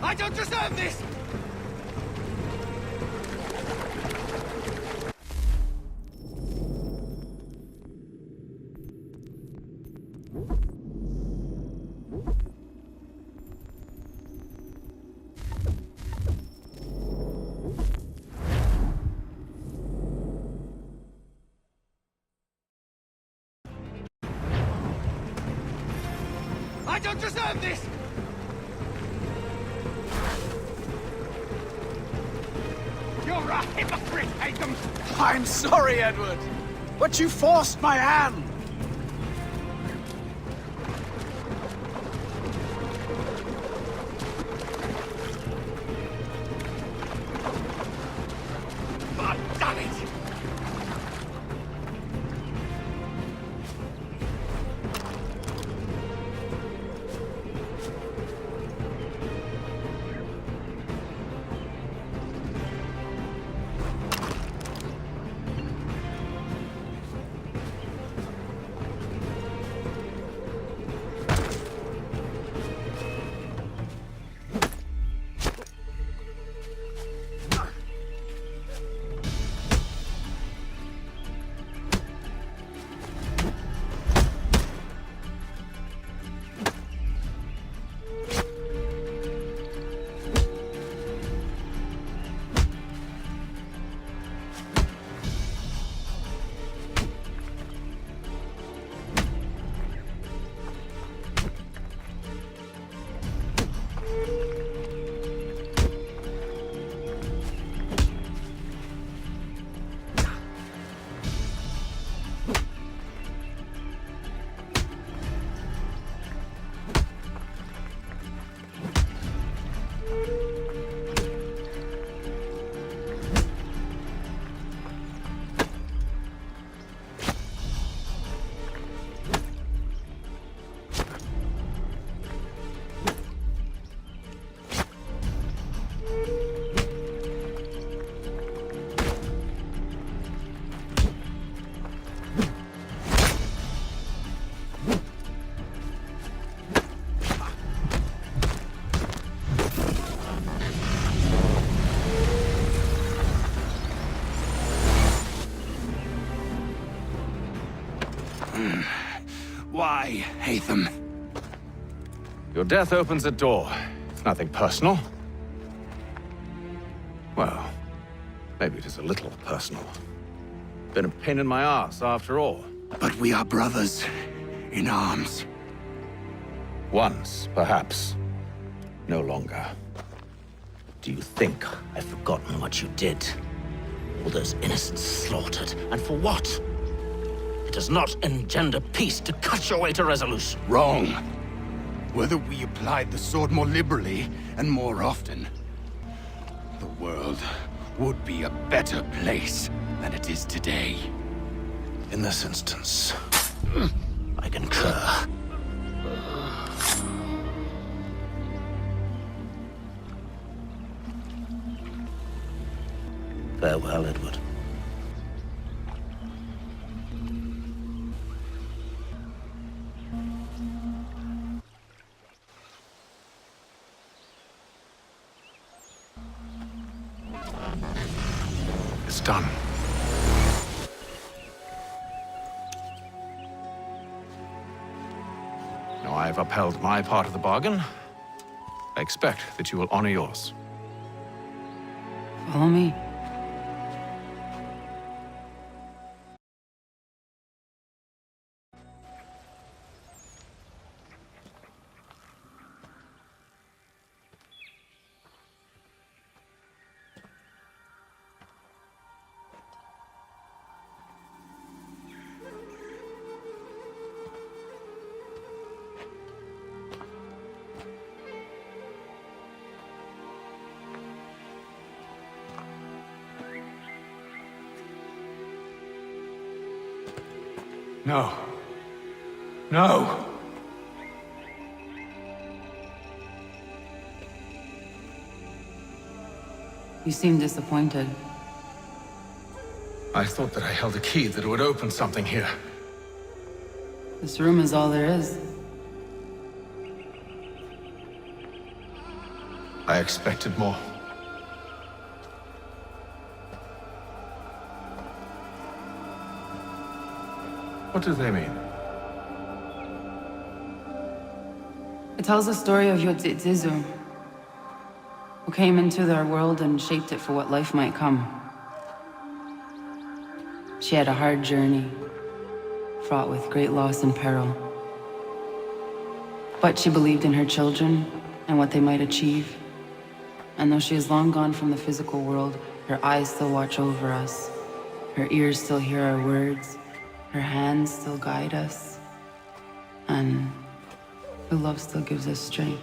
I don't deserve this! I don't deserve this! You're a hypocrite, Hatham! I'm sorry, Edward, but you forced my hand. God damn it! Why, Hatham? Your death opens a door. It's nothing personal. Well, maybe it is a little personal. Been a pain in my ass, after all. But we are brothers in arms. Once, perhaps. No longer. Do you think I've forgotten what you did? All those innocents slaughtered, and for what? It does not engender peace to cut your way to resolution. Wrong. Whether we applied the sword more liberally and more often, the world would be a better place than it is today. In this instance, I concur. Farewell, Edward. It's done. Now I have upheld my part of the bargain. I expect that you will honor yours. Follow me. No. No! You seem disappointed. I thought that I held a key that would open something here. This room is all there is. I expected more. What do they mean? It tells the story of Yodzizu, who came into their world and shaped it for what life might come. She had a hard journey, fraught with great loss and peril. But she believed in her children and what they might achieve. And though she is long gone from the physical world, her eyes still watch over us. Her ears still hear our words. Her hands still guide us. And her love still gives us strength.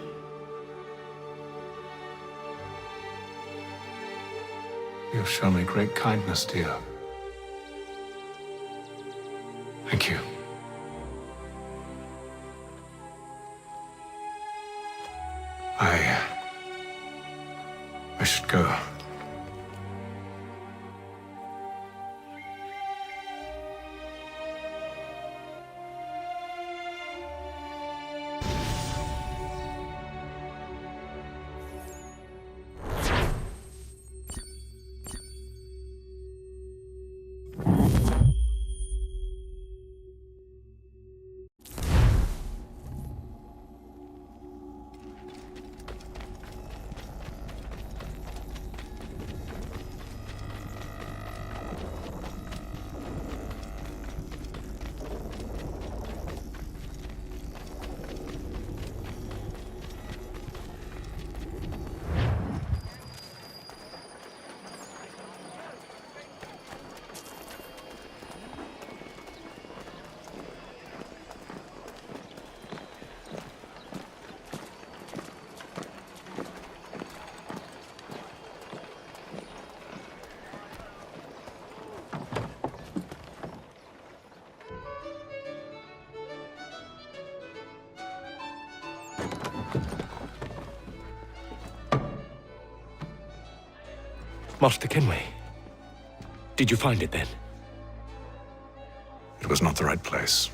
You've shown me great kindness, dear. Thank you. I should go. Master Kenway, did you find it then? It was not the right place.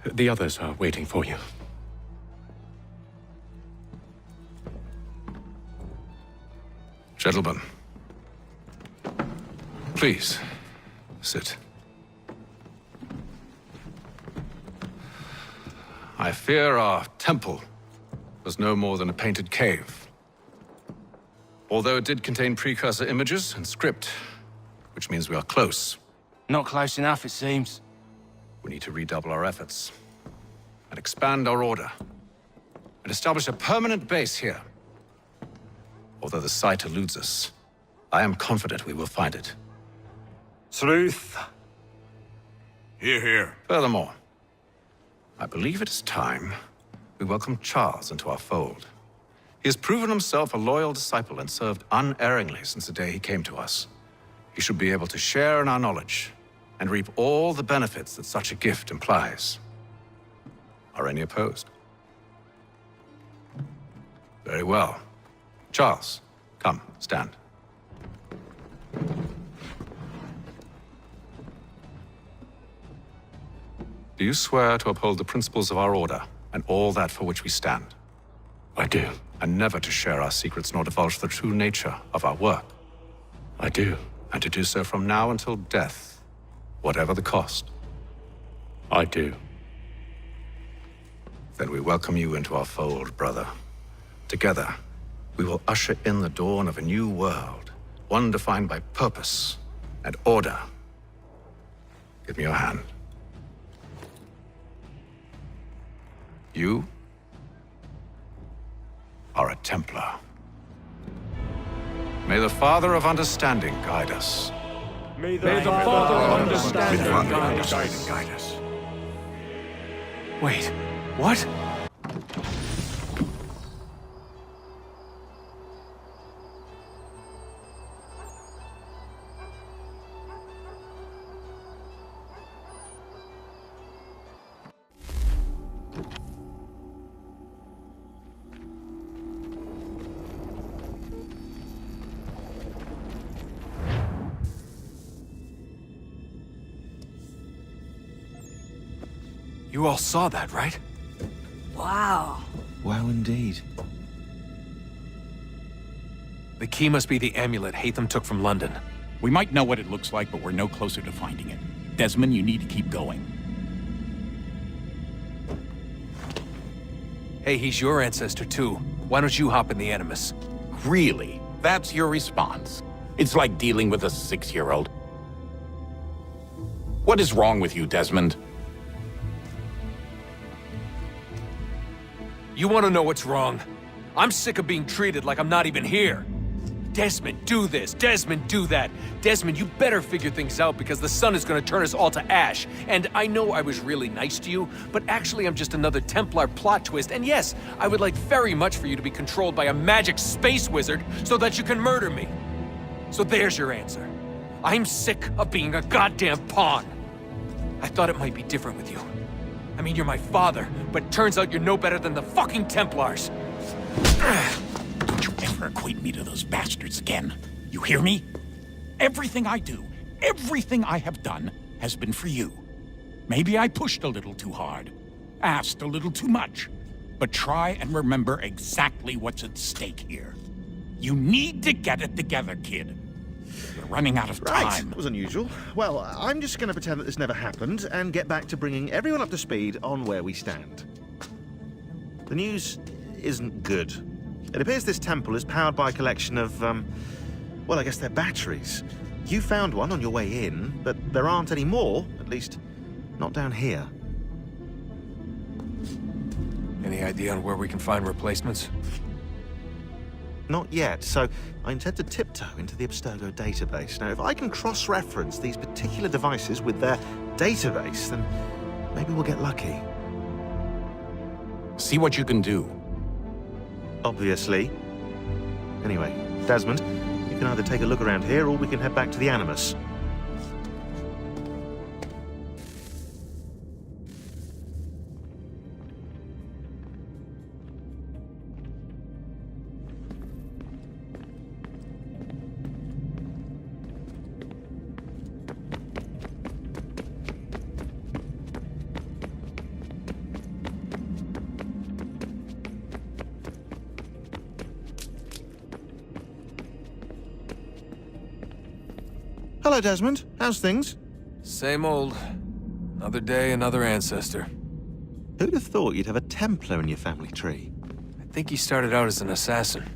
The others are waiting for you. Gentlemen, please, sit. I fear our temple was no more than a painted cave. Although it did contain precursor images and script, which means we are close. Not close enough, it seems. We need to redouble our efforts and expand our order and establish a permanent base here. Although the site eludes us, I am confident we will find it. Truth. Hear, hear. Furthermore, I believe it is time we welcome Charles into our fold. He has proven himself a loyal disciple and served unerringly since the day he came to us. He should be able to share in our knowledge and reap all the benefits that such a gift implies. Are any opposed? Very well. Charles, come, stand. Do you swear to uphold the principles of our order and all that for which we stand? I do. And never to share our secrets nor divulge the true nature of our work? I do. And to do so from now until death, whatever the cost? I do. Then we welcome you into our fold, brother. Together, we will usher in the dawn of a new world, one defined by purpose and order. Give me your hand. You are a Templar. May the Father of Understanding guide us. May the Father of Understanding Guide us. Wait, what? You all saw that, right? Wow. Wow, indeed. The key must be the amulet Hatham took from London. We might know what it looks like, but we're no closer to finding it. Desmond, you need to keep going. Hey, he's your ancestor too. Why don't you hop in the Animus? Really? That's your response? It's like dealing with a 6-year-old. What is wrong with you, Desmond? You want to know what's wrong? I'm sick of being treated like I'm not even here. Desmond, do this. Desmond, do that. Desmond, you better figure things out because the sun is going to turn us all to ash. And I know I was really nice to you, but actually I'm just another Templar plot twist. And yes, I would like very much for you to be controlled by a magic space wizard so that you can murder me. So there's your answer. I'm sick of being a goddamn pawn. I thought it might be different with you. I mean, you're my father, but turns out you're no better than the fucking Templars. Don't you ever equate me to those bastards again. You hear me? Everything I do, everything I have done, has been for you. Maybe I pushed a little too hard, asked a little too much, but try and remember exactly what's at stake here. You need to get it together, kid. You're running out of time. Right, that was unusual. Well, I'm just going to pretend that this never happened and get back to bringing everyone up to speed on where we stand. The news isn't good. It appears this temple is powered by a collection of, well, I guess they're batteries. You found one on your way in, but there aren't any more, at least not down here. Any idea on where we can find replacements? Not yet, so I intend to tiptoe into the Abstergo database. Now, if I can cross-reference these particular devices with their database, then maybe we'll get lucky. See what you can do. Obviously. Anyway, Desmond, you can either take a look around here or we can head back to the Animus. Hello, Desmond. How's things? Same old. Another day, another ancestor. Who'd have thought you'd have a Templar in your family tree? I think he started out as an assassin.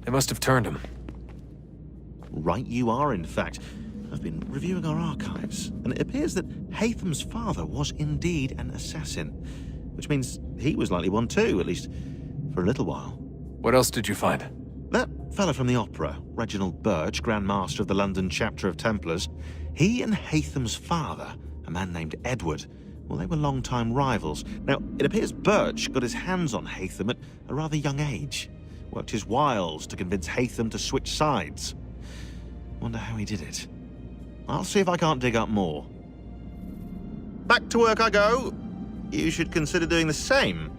They must have turned him. Right you are, in fact. I've been reviewing our archives, and it appears that Hatham's father was indeed an assassin, which means he was likely one too, at least for a little while. What else did you find? That fella from the opera, Reginald Birch, Grand Master of the London chapter of Templars, he and Hatham's father, a man named Edward, well, they were long-time rivals. Now, it appears Birch got his hands on Hatham at a rather young age, worked his wiles to convince Hatham to switch sides. Wonder how he did it. I'll see if I can't dig up more. Back to work I go. You should consider doing the same.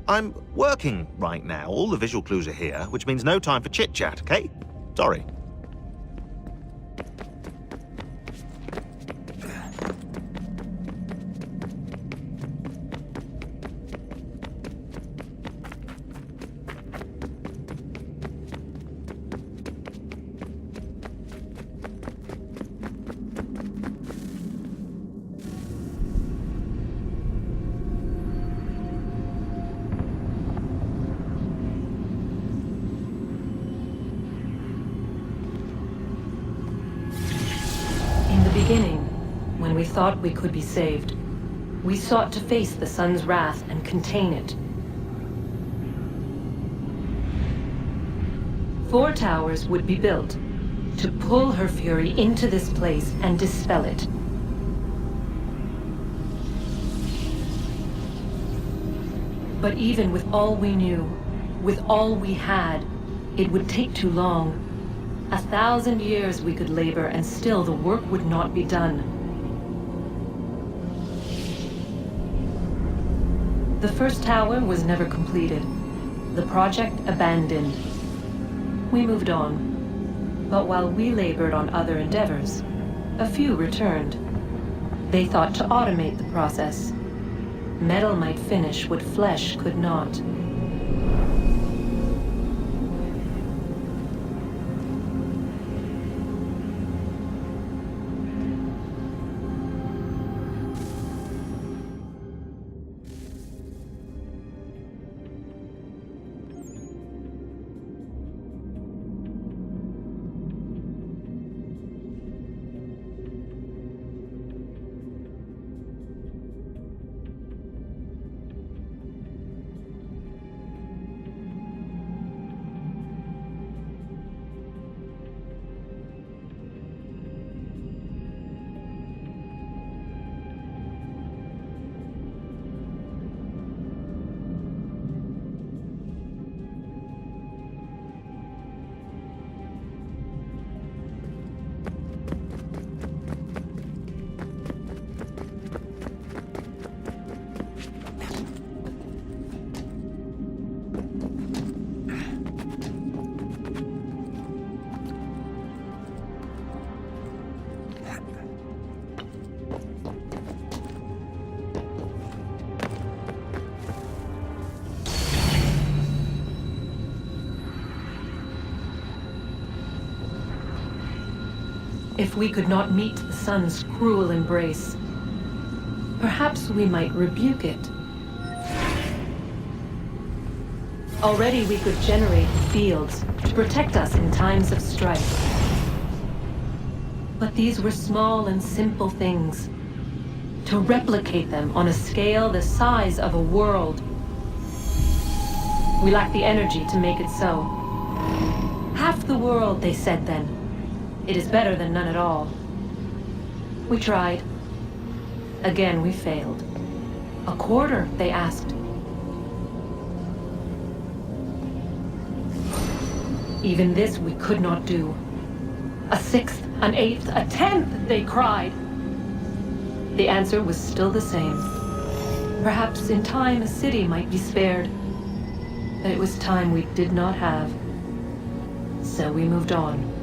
I'm working right now. All the visual clues are here, which means no time for chit-chat, okay? Sorry. When we thought we could be saved, we sought to face the sun's wrath and contain it. 4 towers would be built to pull her fury into this place and dispel it. But even with all we knew, with all we had, it would take too long. 1,000 years we could labor and still the work would not be done. The first tower was never completed. The project abandoned. We moved on. But while we labored on other endeavors, a few returned. They thought to automate the process. Metal might finish what flesh could not. If we could not meet the sun's cruel embrace, perhaps we might rebuke it. Already we could generate fields to protect us in times of strife. But these were small and simple things. To replicate them on a scale the size of a world, we lack the energy to make it so. Half the world, they said then. It is better than none at all. We tried. Again, we failed. A quarter, they asked. Even this we could not do. A sixth, an eighth, a tenth, they cried. The answer was still the same. Perhaps in time a city might be spared. But it was time we did not have. So we moved on.